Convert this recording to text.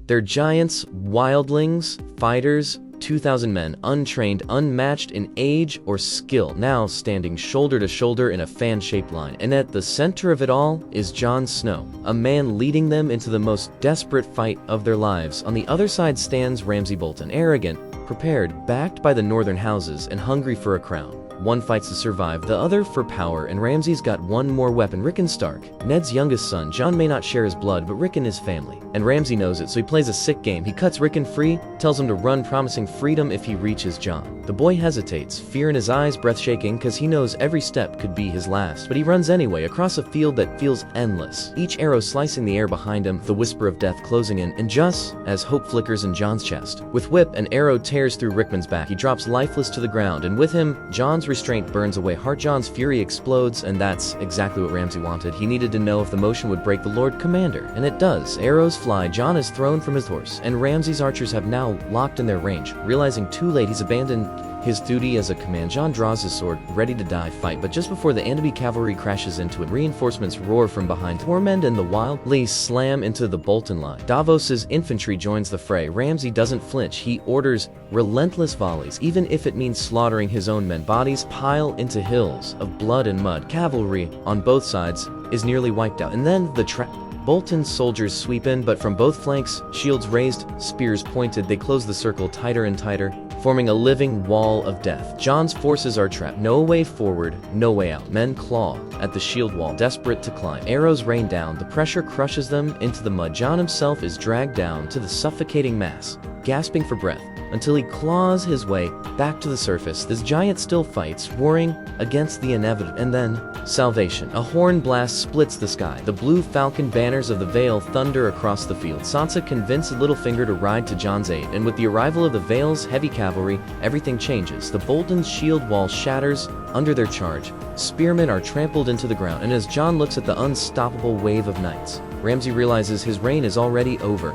They're giants, wildlings, fighters, 2,000 men, untrained, unmatched in age or skill, now standing shoulder to shoulder in a fan-shaped line. And at the center of it all is Jon Snow, a man leading them into the most desperate fight of their lives. On the other side stands Ramsay Bolton, arrogant, prepared, backed by the northern houses, and hungry for a crown. One fights to survive, the other for power, and Ramsay's got one more weapon, Rickon Stark, Ned's youngest son. Jon may not share his blood, but Rickon is family. And Ramsay knows it, so he plays a sick game. He cuts Rickon free, tells him to run, promising freedom if he reaches Jon. The boy hesitates, fear in his eyes, breath shaking, cause he knows every step could be his last. But he runs anyway, across a field that feels endless, each arrow slicing the air behind him, the whisper of death closing in, and just as hope flickers in Jon's chest. With whip, an arrow tears through Rickman's back. He drops lifeless to the ground, and with him, Jon's restraint burns away. Jon's fury explodes, and that's exactly what Ramsay wanted. He needed to know if the motion would break the Lord Commander, and it does. Arrows fly, Jon is thrown from his horse, and Ramsay's archers have now locked in their range. Realizing too late he's abandoned his duty as a command, Jon draws his sword, ready to die fight, but just before the enemy cavalry crashes into it, reinforcements roar from behind. Tormund and the Wildlings slam into the Bolton line. Davos's infantry joins the fray. Ramsay doesn't flinch. He orders relentless volleys, even if it means slaughtering his own men. Bodies pile into hills of blood and mud. Cavalry on both sides is nearly wiped out. And then the Bolton's soldiers sweep in, but from both flanks, shields raised, spears pointed, they close the circle tighter and tighter, forming a living wall of death. Jon's forces are trapped. No way forward, no way out. Men claw at the shield wall, desperate to climb. Arrows rain down. The pressure crushes them into the mud. Jon himself is dragged down to the suffocating mass, gasping for breath, until he claws his way back to the surface. This giant still fights, warring against the inevitable. And then, salvation. A horn blast splits the sky. The blue falcon banners of the Vale thunder across the field. Sansa convinces Littlefinger to ride to Jon's aid, and with the arrival of the Vale's heavy cavalry, everything changes. The Bolton's shield wall shatters under their charge. Spearmen are trampled into the ground, and as Jon looks at the unstoppable wave of knights, Ramsay realizes his reign is already over.